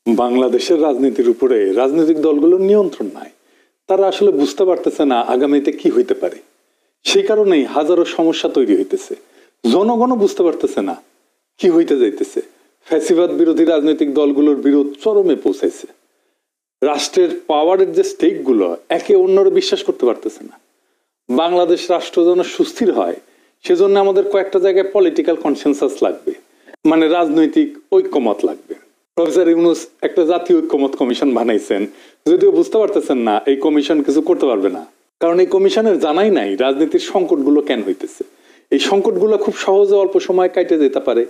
বাংলাদেশের রাজনীতির উপরে রাজনৈতিক দলগুলোর নিয়ন্ত্রণ নাই। তারা আসলে বুঝতে পারতেছে না আগামীতে কি হইতে পারে। সেই কারণেই হাজারো সমস্যা তৈরি হইতেছে। জনগণও বুঝতে পারতেছে না কি হইতে যাইতেছে। ফ্যাসিবাদ বিরোধী রাজনৈতিক দলগুলোর বিরোধ চরমে পৌঁছাইছে। রাষ্ট্রের পাওয়ারের যে স্টেক গুলো একে অন্যরে বিশ্বাস করতে পারতেছে না। বাংলাদেশ রাষ্ট্র যেন সুস্থির হয় সেজন্য আমাদের কয়েকটা জায়গায় পলিটিক্যাল কনসেনসাস লাগবে, মানে রাজনৈতিক ঐক্যমত লাগবে। প্রফেসর ইউনূস একটা জাতীয় ঐক্যমত কমিশন বানাইছেন, যদিও বুঝতে পারতেছেন না এই কমিশন কিছু করতে পারবে না, কারণ এই কমিশনের জানাই নাই রাজনীতির সংকটগুলো কেন হইতেছে। এই সংকটগুলো খুব সহজে অল্প সময় কাটে যেতে পারে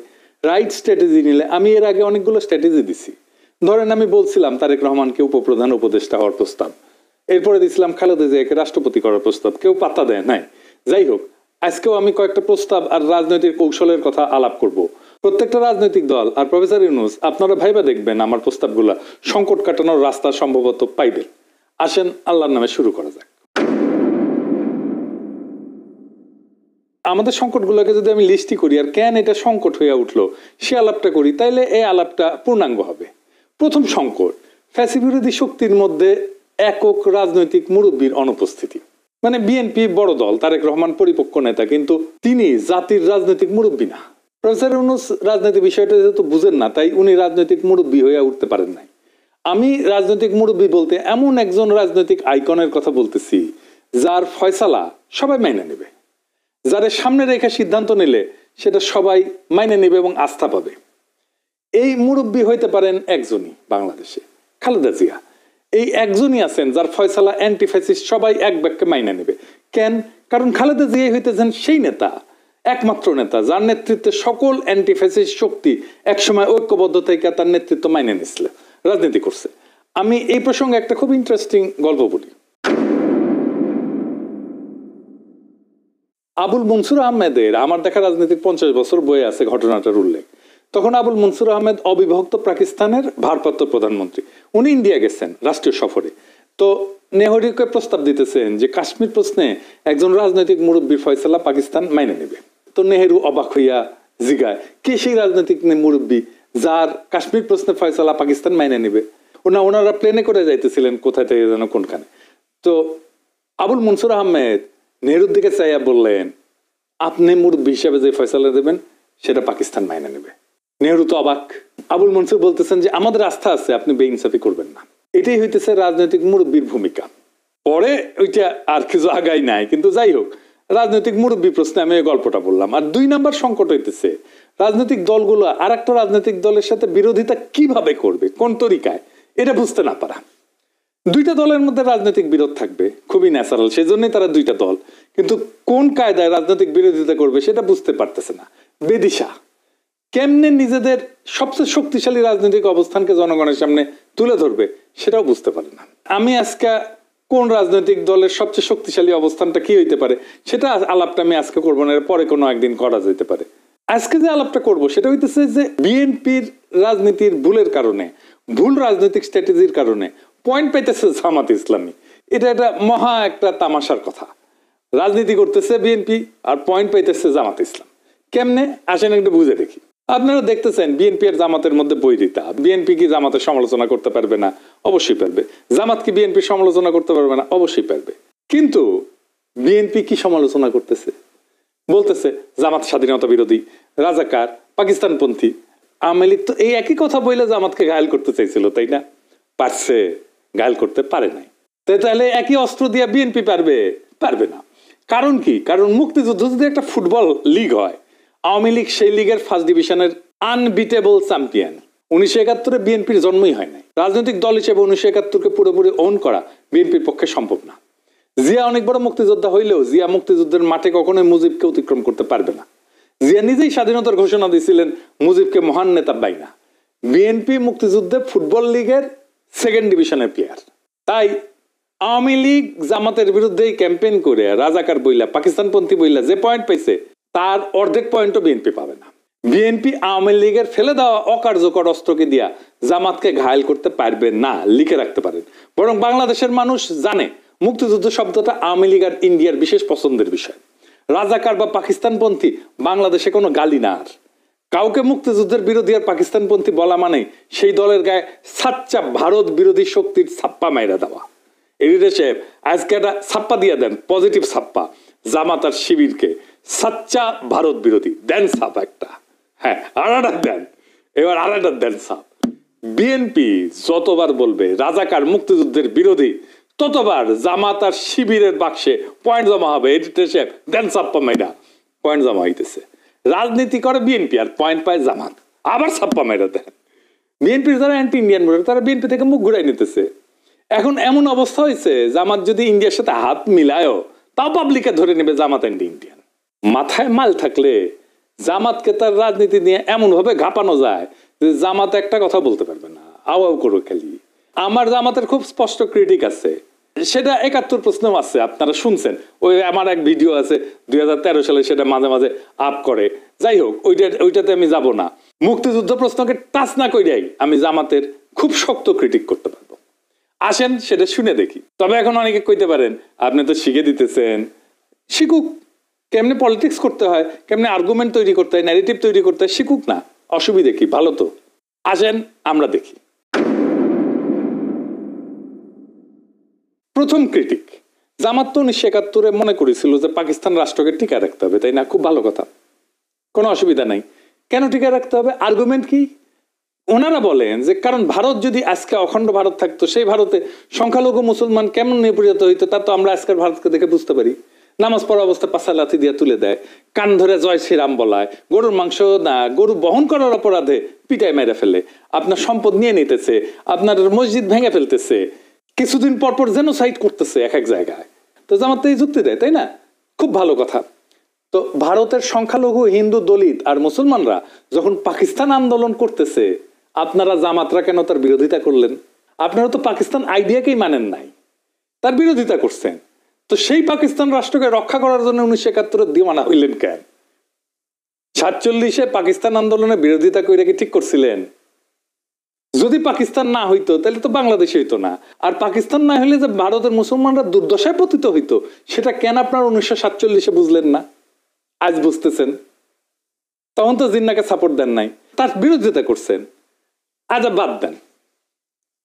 রাইট স্ট্র্যাটেজি নিলে। আমি এর আগে অনেকগুলো স্ট্র্যাটেজি দিছি। ধরেন আমি বলছিলাম তারেক রহমানকে উপপ্রধান উপদেষ্টা হওয়ার প্রস্তাব, এরপরে দিছিলাম খালেদা জিয়াকে রাষ্ট্রপতি করার প্রস্তাব, কেউ পাত্তা দেয় নাই। যাই হোক, আজকেও আমি কয়েকটা প্রস্তাব আর রাজনৈতিক কৌশলের কথা আলাপ করব। প্রত্যেকটা রাজনৈতিক দল আর প্রফেসর ইউনূস আপনারা ভাইবা দেখবেন আমার প্রস্তাবগুলা সংকট কাটানোর রাস্তা সম্ভবত পাইবেন। আসেন আল্লাহর নামে শুরু করা যাক। আমাদের সংকটগুলোকে যদি আমি লিস্টি করি আর কেন এটা সংকট হয়ে উঠলো সে আলাপটা করি, তাইলে এই আলাপটা পূর্ণাঙ্গ হবে। প্রথম সংকট, ফ্যাসিবিরোধী শক্তির মধ্যে একক রাজনৈতিক মুরব্বীর অনুপস্থিতি। মানে বিএনপি বড় দল, তারেক রহমান পরিপক্ক নেতা, কিন্তু তিনি জাতির রাজনৈতিক মুরব্বী না। প্রফেসর ইউনূস রাজনৈতিক বিষয়টা যেহেতু বুঝেন না, তাই উনি রাজনৈতিক মুরব্বী হয়ে উঠতে পারেন নাই। আমি রাজনৈতিক মুরব্বী বলতে এমন একজন রাজনৈতিক আইকনের কথা বলতেছি যার ফয়সালা সবাই মাইনে নেবে, যার সামনে রেখে সিদ্ধান্ত নিলে সেটা সবাই মাইনে নেবে এবং আস্থা পাবে। এই মুরব্বী হইতে পারেন একজনই বাংলাদেশে, খালেদা জিয়া। এই একজনই আছেন যার ফয়সালা অ্যান্টি ফ্যাসিস্ট সবাই এক বাক্যে মাইনে নেবে। কেন? কারণ খালেদা জিয়া হইতেছেন সেই নেতা, একমাত্র নেতা যার নেতৃত্বে সকল অ্যান্টি ফ্যাসিস্ট শক্তি একসময় ঐক্যবদ্ধ থেকে তার নেতৃত্ব মাইনে নিছিল, রাজনীতি করছে। আমি এই প্রসঙ্গে একটা খুব ইন্টারেস্টিং গল্প বলি। আবুল মনসুর আহমেদের আমার দেখা রাজনীতির 50 বছর বয়ে আছে ঘটনাটার উল্লেখ। তখন আবুল মনসুর আহমেদ অবিভক্ত পাকিস্তানের ভারপ্রাপ্ত প্রধানমন্ত্রী। উনি ইন্ডিয়া গেছেন রাষ্ট্রীয় সফরে। তো নেহরুকে প্রস্তাব দিতেছেন যে কাশ্মীর প্রশ্নে একজন রাজনৈতিক মুরব্বীর ফয়সালা পাকিস্তান মাইনে নেবে। তো নেহেরু অবাক হইয়া জিগায়, কে সেই রাজনৈতিক মুরব্বী যার কাশ্মীর প্রশ্নে ফয়সালা পাকিস্তান মাইনে নেবে? ওনারা প্লেনে করে যাইতেছিলেন কোথায় থেকে যেন কোনখানে। তো আবুল মনসুর আহমেদ নেহরুর দিকে চাইয়া বললেন, আপনি মুরব্বী হিসাবে যে ফয়সালা দেবেন সেটা পাকিস্তান মাইনে নেবে। নেহরু তো অবাক। আবুল মনসুর বলতেছেন যে আমাদের আস্থা আছে, আপনি বেইনসাফি করবেন না। এটাই হইতেছে রাজনৈতিক মুরব্বীর ভূমিকা। পরে ওইটা আর কিছু আগাই নাই, কিন্তু যাই হোক, রাজনৈতিক মুরব্বী প্রশ্নে আমি এই গল্পটা বললাম। আর 2 নাম্বার সংকট হইতেছে রাজনৈতিক দলগুলো আর একটা রাজনৈতিক দলের সাথে বিরোধিতা কিভাবে করবে, কোন তরিকায়, এটা বুঝতে না পারা। 2টা দলের মধ্যে রাজনৈতিক বিরোধ থাকবে, খুবই ন্যাচারাল, সেজন্যই তারা 2টা দল, কিন্তু কোন কায়দায় রাজনৈতিক বিরোধিতা করবে সেটা বুঝতে পারতেছে না। বেদিশা কেমনে নিজেদের সবচেয়ে শক্তিশালী রাজনৈতিক অবস্থানকে জনগণের সামনে তুলে ধরবে সেটাও বুঝতে পারে না। আমি আজকে কোন রাজনৈতিক দলের সবচেয়ে শক্তিশালী অবস্থানটা কি হইতে পারে সেটা আলাপটা আমি আজকে করবো না, পরে কোনো একদিন করা যেতে পারে। আজকে যে আলাপটা করব সেটা হইতেছে যে বিএনপির রাজনীতির ভুলের কারণে, ভুল রাজনৈতিক স্ট্র্যাটেজির কারণে পয়েন্ট পাইতেছে জামাত ইসলামী। এটা মহা একটা তামাশার কথা। রাজনীতি করতেছে বিএনপি আর পয়েন্ট পাইতেছে জামাত ইসলাম। কেমনে? আসেন একটু বুঝে দেখি। আপনারা দেখতেছেন বিএনপি আর জামাতের মধ্যে বৈরিতা। বিএনপি কি জামাতের সমালোচনা করতে পারবে না? অবশ্যই পারবে। জামাত কি বিএনপির সমালোচনা করতে পারবে না? অবশ্যই পারবে। কিন্তু বিএনপি কি সমালোচনা করতেছে? বলতেছে জামাত স্বাধীনতা বিরোধী, রাজাকার, পাকিস্তানপন্থী। আওয়ামী লীগ তো এই একই কথা বলে জামাতকে ঘায়েল করতে চাইছিল, তাই না? পারছে? ঘায়েল করতে পারে নাই। তাহলে একই অস্ত্র দিয়ে বিএনপি পারবে? পারবে না। কারণ কি? কারণ মুক্তিযুদ্ধ যদি একটা ফুটবল লিগ হয়, আওয়ামী লীগ সেই লিগের ফার্স্ট ডিভিশনের আনবিটেবল চ্যাম্পিয়ন। 1971-এ বিএনপির জন্মই হয় নাই। রাজনৈতিক দল হিসেবে 1971-কে পুরোপুরি ওন করা বিএনপির পক্ষে সম্ভব না। জিয়া অনেক বড় মুক্তিযোদ্ধা হইলেও জিয়া মুক্তিযুদ্ধের মাঠে কখনোই মুজিবকে অতিক্রম করতে পারবে না। জিয়া নিজেই স্বাধীনতার ঘোষণা দিয়েছিলেন মুজিবকে মহান নেতা বাইনা। বিএনপি মুক্তিযুদ্ধে ফুটবল লিগের 2nd ডিভিশনের প্লেয়ার। তাই আওয়ামী লীগ জামাতের বিরুদ্ধেই ক্যাম্পেইন করে রাজাকার বইলা, পাকিস্তানপন্থী বইলা যে পয়েন্ট পাইছে তার অর্ধেক পয়েন্টও বিএনপি পাবে না। বিএনপি আওয়ামী লীগের ফেলে দেওয়া অকার্যকর অস্ত্রকে দিয়া জামাতকে ঘায়েল করতে পারবে না, লিখে রাখতে পারেন। বরং বাংলাদেশের মানুষ জানে মুক্তিযুদ্ধ শব্দটা আওয়ামী লীগ আর ইন্ডিয়ার বিশেষ পছন্দের বিষয়। রাজাকার বা পাকিস্তানপন্থী বাংলাদেশে কোনো গালি না। আর কাউকে মুক্তিযুদ্ধের বিরোধী আর পাকিস্তানপন্থী বলা মানে সেই দলের গায়ে সাচ্চা ভারত বিরোধী শক্তির ছাপ্পা মাইরা দেওয়া। এডিটর সাহেব আজকে একটা ছাপ্পা দিয়ে দেন, পজিটিভ ছাপ্পা, জামাত আর শিবিরকে সাচ্চা ভারত বিরোধী দেন ছাপ একটা। হ্যাঁ, আর একটা দেন, এবার আর একটা দেন ছাপ। বিএনপি যতবার বলবে রাজাকার মুক্তিযুদ্ধের বিরোধী, ততবার জামাত আর শিবিরের বাক্সে পয়েন্ট জমা হবে। এডিটর সাহেব দেন ছাপ্পা মাইরা, পয়েন্ট জমা হইতেছে। রাজনীতি করে বিএনপি আর পয়েন্ট পায় জামাত, আবার ছাপ্পা মাইরা দেন। বিএনপির যারা অ্যান্টি ইন্ডিয়ান ভোটার তারা বিএনপি থেকে মুখ ঘুরাই নিতেছে। এখন এমন অবস্থা হয়েছে জামাত যদি ইন্ডিয়ার সাথে হাত মিলায়ও তাও পাবলিকে ধরে নেবে জামাত অ্যান্টি ইন্ডিয়ান। মাথায় মাল থাকলে জামাতকে তার রাজনীতি নিয়ে এমন ভাবে ঘাপানো যায় যে জামাত একটা কথা বলতে পারবে না, আওয়াও করো খালি। আমার জামাতের খুব স্পষ্ট ক্রিটিক আছে, সেটা ৭১ প্রশ্ন আছে, আপনারা শুনছেন। ওই আমার এক ভিডিও আছে ২০১৩ সালে, সেটা মাঝে মাঝে আপ করে। যাই হোক, ওইটাতে আমি যাব না। মুক্তিযুদ্ধ প্রশ্নকে টাচ না কইরাই আমি জামাতের খুব শক্ত ক্রিটিক করতে পারবো। আসেন সেটা শুনে দেখি। তবে এখন অনেকে কইতে পারেন আপনি তো শিখে দিতেছেন, শিখুক, কেমনে পলিটিক্স করতে হয়, কেমনে আর্গুমেন্ট তৈরি করতে হয়, ন্যারেটিভ তৈরি করতে হয়, শিখুক না, অসুবিধে কি, ভালো তো। আসেন আমরা দেখি। প্রথম ক্রিটিক, জামাত তো ১৯৭১ মনে করেছিল যে পাকিস্তান রাষ্ট্রকে টিকা রাখতে হবে, তাই না? খুব ভালো কথা, কোনো অসুবিধা নাই। কেন টিকা রাখতে হবে? আর্গুমেন্ট কি? ওনারা বলেন যে কারণ ভারত যদি আজকে অখণ্ড ভারত থাকতো, সেই ভারতে সংখ্যালঘু মুসলমান কেমন নিপীড়িত হইতো তা তো আমরা আজকের ভারতকে দেখে বুঝতে পারি। নামাজ পড়া অবস্থা পাশা লাথি দিয়ে তুলে দেয়, কান ধরে জয় শ্রীরাম বলায়, গরুর মাংস না গরু বহন করার অপরাধে পিটায় মেরে ফেলে, আপনার সম্পদ নিয়ে নিতেছে, আপনার মসজিদ ভেঙে ফেলতেছে, কিছুদিন পর পর জেনোসাইড করতেছে এক এক জায়গায়। তো জামাত এই যুক্তি দেয়, তাই না? খুব ভালো কথা। তো ভারতের সংখ্যালঘু হিন্দু, দলিত আর মুসলমানরা যখন পাকিস্তান আন্দোলন করতেছে, আপনারা জামাতরা কেন তার বিরোধিতা করলেন? আপনারা তো পাকিস্তান আইডিয়াকেই মানেন নাই, তার বিরোধিতা করছেন। তো সেই পাকিস্তান রাষ্ট্রকে রক্ষা করার জন্য ১৯৭১ দিওয়ানা হইলেন কেন? ৪৭ পাকিস্তান আন্দোলনের বিরোধিতা করে কি ঠিক করছিলেন? যদি পাকিস্তান না হইতো তাহলে তো বাংলাদেশ হইতো না। আর পাকিস্তান না হলে যে ভারতের মুসলমানরা দুর্দশায় পতিত হইতো, সেটা কেন আপনার ১৯৪৭ বুঝলেন না? আজ বুঝতেছেন। তখন তো জিন্নাকে সাপোর্ট দেন নাই, তার বিরোধিতা করছেন। আজ বাদ দেন,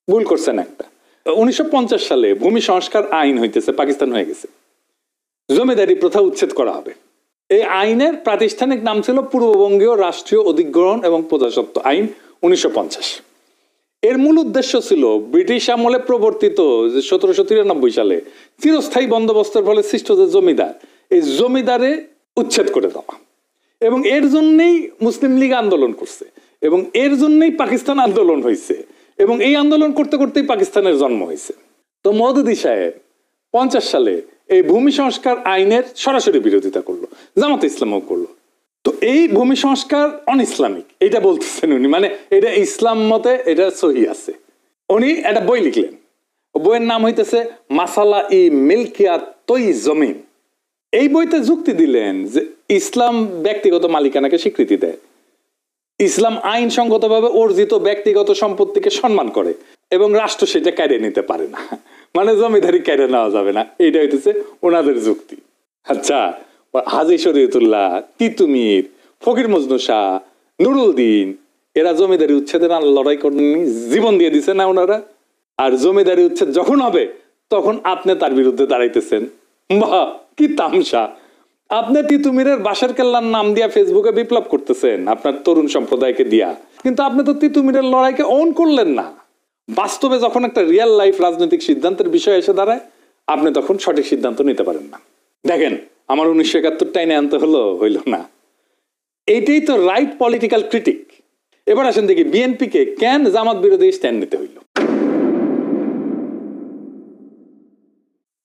ভুল করছেন একটা। ১৯৫০ সালে ভূমি সংস্কার আইন হইতেছে, পাকিস্তান হয়ে গেছে, জমিদারি প্রথা উচ্ছেদ করা হবে। এই আইনের প্রাতিষ্ঠানিক নাম ছিল পূর্ববঙ্গীয় রাষ্ট্রীয় অধিগ্রহণ এবং প্রজাস্বত্ব আইন ১৯৫০। এর মূল উদ্দেশ্য ছিল ব্রিটিশ আমলে প্রবর্তিত ১৭৯৩ সালে চিরস্থায়ী বন্দোবস্তের ফলে সৃষ্ট যে জমিদার, এই জমিদারে উচ্ছেদ করে দেওয়া। এবং এর জন্যই মুসলিম লীগ আন্দোলন করছে, এবং এর জন্যই পাকিস্তান আন্দোলন হয়েছে, এবং এই আন্দোলন করতে করতেই পাকিস্তানের জন্ম হয়েছে। তো মওদুদী সাহেব ৫০ সালে এই ভূমি সংস্কার আইনের সরাসরি বিরোধিতা করলো, জামাত ইসলামও করলো। তো এই ভূমি সংস্কার অন ইসলামিক এটা বলতেছেন উনি, মানে এটা ইসলাম মতে এটা সহি আছে। উনি একটা বই লিখলেন, বইয়ের নাম হইতেছে মাসালা ই মিলকিয়াত তৈ জমিন। এই বইতে যুক্তি দিলেন যে ইসলাম ব্যক্তিগত মালিকানাকে স্বীকৃতি দেয়, ইসলাম আইনসঙ্গতভাবে অর্জিত ব্যক্তিগত সম্পত্তিকে সম্মান করে, এবং রাষ্ট্র সেটা কেড়ে নিতে পারে না, মানে জমিদারি কেড়ে নেওয়া যাবে না। এইটা হইতেছে ওনাদের যুক্তি। আচ্ছা, হাজী শরীয়তুল্লাহ, তিতুমির, ফকির মজনু শাহ, নুরুল দিন, এরা জমিদারি উচ্ছেদের লড়াই করেননি, জীবন দিয়ে দিছে না ওনারা? আর জমিদারি উচ্ছেদ যখন হবে তখন আপনি তার বিরুদ্ধে দাঁড়াইতেছেন। বাহ, কি তামসা! আপনি তিতুমিরের বাঁশের কেল্লার নাম দিয়া ফেসবুকে বিপ্লব করতেছেন আপনার তরুণ সম্প্রদায়কে দিয়া, কিন্তু আপনি তো তিতুমিরের লড়াইকে অন করলেন না। বাস্তবে যখন একটা রিয়েল লাইফ রাজনৈতিক সিদ্ধান্তের বিষয় এসে দাঁড়ায়, আপনি তখন সঠিক সিদ্ধান্ত নিতে পারেন না। দেখেন, আমার ১৯৭১ টাইনে আনতে হইল না। এইটাই তো রাইট পলিটিক্যাল ক্রিটিক। এবার আসেন দেখি বিএনপি কে কেন জামাত বিরোধী স্ট্যান্ড নিতে হইল।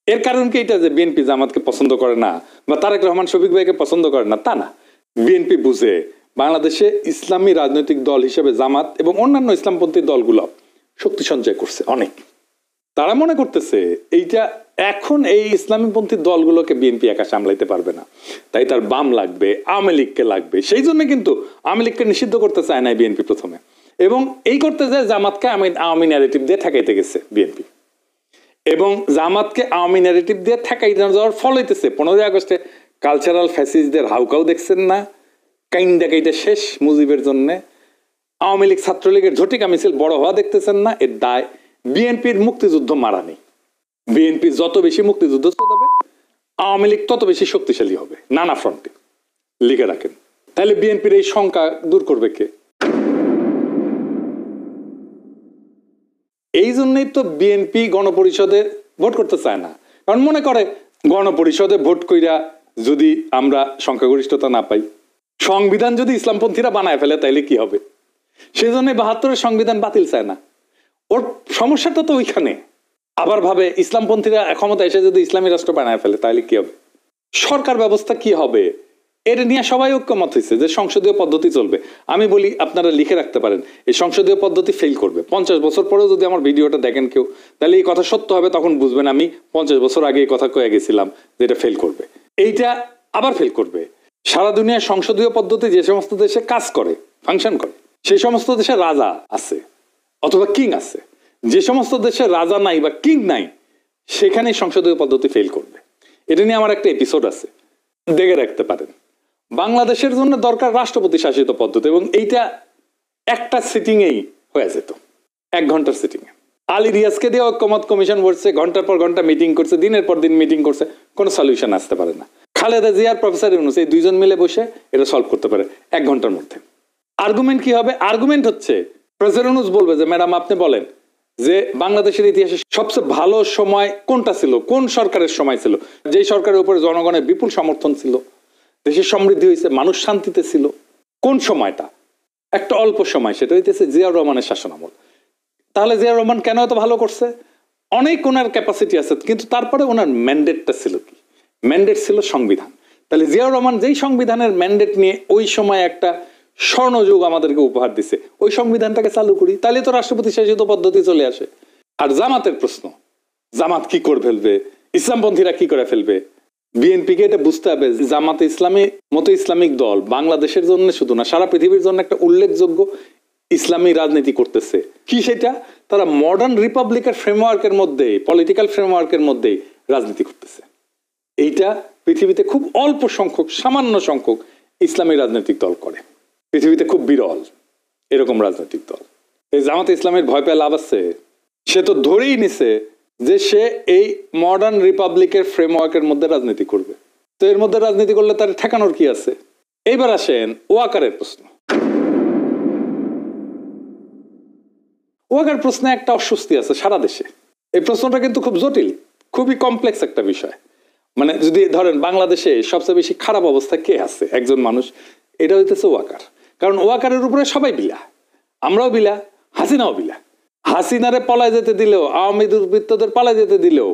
এর কারণ কি এটা যে বিএনপি জামাতকে পছন্দ করে না বা তারেক রহমান শফিক ভাইকে পছন্দ করে না? তা না। বিএনপি বুঝে বাংলাদেশে ইসলামী রাজনৈতিক দল হিসেবে জামাত এবং অন্যান্য ইসলামপন্থী দলগুলো শক্তি সঞ্চয় করছে অনেক। তারা মনে করতেছে এইটা এখন এই ইসলামীপন্থী দলগুলোকে বিএনপি একা সামলাইতে পারবে না, তাই তার বাম লাগবে, আওয়ামী লীগকে লাগবে। সেই জন্য কিন্তু আওয়ামী লীগকে নিষিদ্ধ করতে চায় না বিএনপি প্রথমে, এবং এই করতে যায় জামাতকে আওয়ামী ন্যারেটিভ দিয়ে ঠেকাইতে গেছে বিএনপি, এবং জামাতকে আওয়ামী ন্যারেটিভ দিয়ে ঠেকাইতে যাওয়ার ফল হইতেছে 15ই আগস্টে কালচারাল ফ্যাসিস্টদের হাউকাউ দেখছেন না, কাইন্দা কাইটা শেষ মুজিবের জন্য। আওয়ামী লীগ ছাত্রলীগের ঝটিকা মিছিল বড় হওয়া দেখতেছেন না, এর দায় বিএনপির মুক্তিযুদ্ধ মারা নেই। বিএনপি যত বেশি মুক্তিযুদ্ধ চালাবে, আওয়ামী লীগ তত বেশি শক্তিশালী হবে নানা ফ্রন্টে। লিখে রাখেন। তাহলে বিএনপির এই শঙ্কা দূর করবে কে? এই জন্যই তো বিএনপি গণপরিষদে ভোট করতে চায় না, কারণ মনে করে গণপরিষদে ভোট কইরা যদি আমরা সংখ্যাগরিষ্ঠতা না পাই, সংবিধান যদি ইসলামপন্থীরা বানায় ফেলে তাইলে কি হবে। সেই জন্য 72-এর সংবিধান বাতিল চায় না। ওর সমস্যাটা তো ওইখানে। আবার ভাবে ইসলামপন্থীরা ক্ষমতা এসে যদি ইসলামী রাষ্ট্র বানায় ফেলে তাহলে কি হবে, সরকার ব্যবস্থা কি হবে। এটা নিয়ে সবাই ঐক্যমত হয়েছে যে সংসদীয় পদ্ধতি চলবে। আমি বলি আপনারা লিখে রাখতে পারেন, এই সংসদীয় পদ্ধতি ফেল করবে। 50 বছর পরেও যদি আমার ভিডিওটা দেখেন কেউ, তাহলে এই কথা সত্য হবে, তখন বুঝবেন আমি 50 বছর আগে এই কথা কয়ে গেছিলাম যে এটা ফেল করবে। এইটা আবার ফেল করবে। সারা দুনিয়ার সংসদীয় পদ্ধতি যে সমস্ত দেশে কাজ করে, ফাংশন করে, সেই সমস্ত দেশে রাজা আছে অথবা কিং আছে। যে সমস্ত দেশে রাজা নাই বা কিং নাই, সেখানে সংসদীয় পদ্ধতি ফেল করবে। এটা নিয়ে আমার একটা এপিসোড আছে, দেখে রাখতে পারেন। বাংলাদেশের জন্য দরকার রাষ্ট্রপতি শাসিত পদ্ধতি, এবং এইটা একটা সিটিং এই হয়ে যেত, 1 ঘন্টার সিটিং এ। আলী রিয়াজকে দিয়ে ঐক্যমত কমিশন বসছে, ঘন্টার পর ঘন্টা মিটিং করছে, দিনের পর দিন মিটিং করছে, কোনো সলিউশন আসতে পারে না। খালেদা জিয়ার প্রফেসর ইউনূস এই দুইজন মিলে বসে এটা সলভ করতে পারে 1 ঘন্টার মধ্যে। আর্গুমেন্ট কি হবে? আর্গুমেন্ট হচ্ছে প্রফেসর ইউনূস বলবে যে ম্যাডাম আপনি বলেন যে বাংলাদেশের ইতিহাসে সবচেয়ে ভালো সময় কোনটা ছিল, কোন সরকারের সময় ছিল, যেই সরকারের উপরে জনগণের বিপুল সমর্থন ছিল, দেশের সমৃদ্ধি হয়েছে, মানুষ শান্তিতে ছিল। কোন সময়টা? একটা অল্প সময়, সেটা হইতেছে জিয়াউর রহমানের শাসনামল। তাহলে জিয়াউর রহমান কেন এত ভালো করছে? অনেক ওনার ক্যাপাসিটি আছে, কিন্তু তারপরে ওনার ম্যান্ডেটটা ছিল কি? ম্যান্ডেট ছিল সংবিধান। তাহলে জিয়াউর রহমান যেই সংবিধানের ম্যান্ডেট নিয়ে ওই সময় একটা স্বর্ণযুগ আমাদেরকে উপহার দিছে, ওই সংবিধানটাকে চালু করি, তাহলে তো রাষ্ট্রপতি শাসিত পদ্ধতি চলে আসে। আর জামাতের প্রশ্ন, জামাত কি করে ফেলবে, ইসলামপন্থীরা কি করে ফেলবে? বিএনপিকে এটা বুঝতে হবে, জামাতে ইসলামী মতো ইসলামিক দল বাংলাদেশের জন্য শুধু না, সারা পৃথিবীর জন্য একটা উল্লেখযোগ্য ইসলামী রাজনীতি করতেছে। কি সেটা? তারা মডার্ন রিপাবলিকের ফ্রেমওয়ার্কের মধ্যে, পলিটিক্যাল ফ্রেমওয়ার্কের মধ্যে রাজনীতি করতেছে। এইটা পৃথিবীতে খুব অল্প সংখ্যক, সামান্য সংখ্যক ইসলামী রাজনৈতিক দল করে। পৃথিবীতে খুব বিরল এরকম রাজনৈতিক দল। এই জামাতে ইসলামের ভয় পেয়ে লাভ আছে? সে তো ধরেই নিছে যে সে এই মডার্ন রিপাবলিকের ফ্রেমওয়ার্কের মধ্যে রাজনীতি করবে। তো এর মধ্যে রাজনীতি করলে তার ঠেকানোর কি আছে? এইবার আসেন ওয়াকারের প্রশ্ন। ওয়াকার প্রশ্নে একটা অস্বস্তি আছে সারা দেশে। এই প্রশ্নটা কিন্তু খুব জটিল, খুবই কমপ্লেক্স একটা বিষয়। মানে যদি ধরেন বাংলাদেশে সবচেয়ে বেশি খারাপ অবস্থায় কে আছে, একজন মানুষ, এটা হইতেছে ওয়াকার। কারণ ওয়াকারের উপরে সবাই বিলা, আমরাও বিলা, হাসিনাও বিলা। হাসিনারে পলায় যেতে দিলেও, আওয়ামী দুর্বৃত্তদের পালায় যেতে দিলেও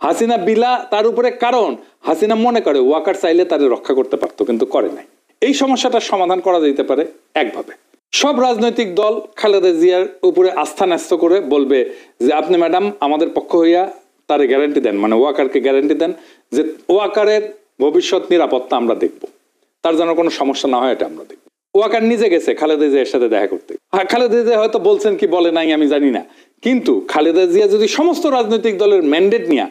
হাসিনা বিলা তার উপরে, কারণ হাসিনা মনে করে ওয়াকার চাইলে তারে রক্ষা করতে পারতো, কিন্তু করে নাই। এই সমস্যাটার সমাধান করা যেতে পারে একভাবে। সব রাজনৈতিক দল খালেদা জিয়ার উপরে আস্থা ন্যস্ত করে বলবে যে আপনি ম্যাডাম আমাদের পক্ষ হইয়া তারে গ্যারান্টি দেন, মানে ওয়াকারকে গ্যারান্টি দেন যে ওয়াকারের ভবিষ্যৎ নিরাপত্তা আমরা দেখব, তার যেন কোনো সমস্যা না হয় এটা আমরা দেখব। ওয়াকার নিজে গেছে খালেদা জিয়ার সাথে দেখা করতে। খালেদা জিয়া হয়তো বলছেন কি বলে নাই আমি জানি না, কিন্তু খালেদা জিয়া যদি সমস্ত রাজনৈতিক দলের ম্যান্ডেট নিয়ে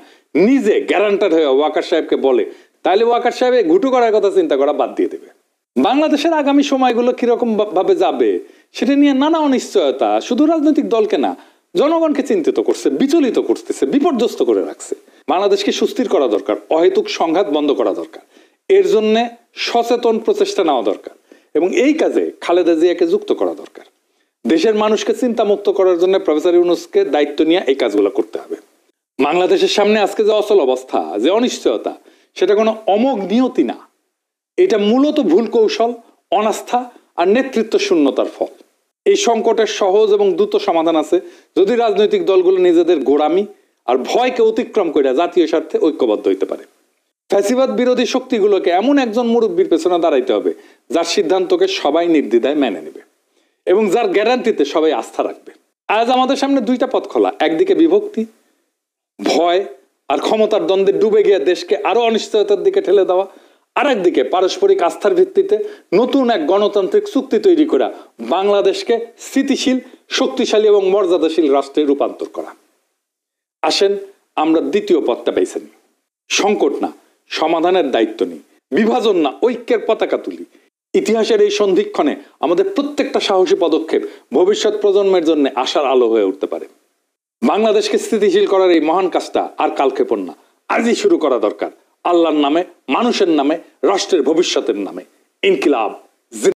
নিজে গ্যারান্টার হয়ে ওয়াকার সাহেবকে বলে, তাহলে ওয়াকার সাহেব ঘুটু করার কথা চিন্তা করা বাদ দিয়ে দেবে। বাংলাদেশের আগামী সময়গুলো কিরকম ভাবে যাবে সেটা নিয়ে নানা অনিশ্চয়তা শুধু রাজনৈতিক দলকে না, জনগণকে চিন্তিত করছে, বিচলিত করতেছে, বিপর্যস্ত করে রাখছে। বাংলাদেশকে সুস্থির করা দরকার, অহেতুক সংঘাত বন্ধ করা দরকার, এর জন্য সচেতন প্রচেষ্টা নেওয়া দরকার, এবং এই কাজে খালেদা জিয়াকে যুক্ত করা দরকার। দেশের মানুষকে চিন্তা মুক্ত করার জন্য প্রফেসর ইউনূসকে দায়িত্ব নিয়ে এই কাজগুলো করতে হবে। বাংলাদেশের সামনে আজকে যে অচল অবস্থা, যে অনিশ্চয়তা, সেটা কোনো অমোঘ নিয়তি না, এটা মূলত ভুল কৌশল, অনাস্থা আর নেতৃত্ব শূন্যতার ফল। এই সংকটের সহজ এবং দ্রুত সমাধান আছে যদি রাজনৈতিক দলগুলো নিজেদের গোড়ামি আর ভয়কে অতিক্রম করে জাতীয় স্বার্থে ঐক্যবদ্ধ হইতে পারে। ফ্যাসিবাদ বিরোধী শক্তিগুলোকে এমন একজন মুরব্বীর পেছনে দাঁড়াইতে হবে যার সিদ্ধান্তকে সবাই নির্দ্বিধায় মেনে নেবে এবং যার গ্যারান্টিতে সবাই আস্থা রাখবে। আজ আমাদের সামনে দুইটা পথ খোলা, একদিকে বিভক্তি, ভয় আর ক্ষমতার দ্বন্দ্বে ডুবে গিয়ে দেশকে আরো অনিশ্চয়তার দিকে ঠেলে দেওয়া, আর একদিকে পারস্পরিক আস্থার ভিত্তিতে নতুন এক গণতান্ত্রিক চুক্তি তৈরি করা, বাংলাদেশকে স্থিতিশীল, শক্তিশালী এবং মর্যাদাশীল রাষ্ট্রে রূপান্তর করা। আসেন আমরা দ্বিতীয় পথটা বেছে নিই। সংকট না, সমাধানের দায়িত্ব নিই, বিভাজন না, ঐক্যের পতাকা তুলি। ইতিহাসের এই সন্ধিক্ষণে আমাদের প্রত্যেকটা সাহসী পদক্ষেপ ভবিষ্যৎ প্রজন্মের জন্য আশার আলো হয়ে উঠতে পারে। বাংলাদেশকে স্থিতিশীল করার এই মহান কাজটা আর কালক্ষেপণ না, আজই শুরু করা দরকার। আল্লাহর নামে, মানুষের নামে, রাষ্ট্রের ভবিষ্যতের নামে। ইনকিলাব।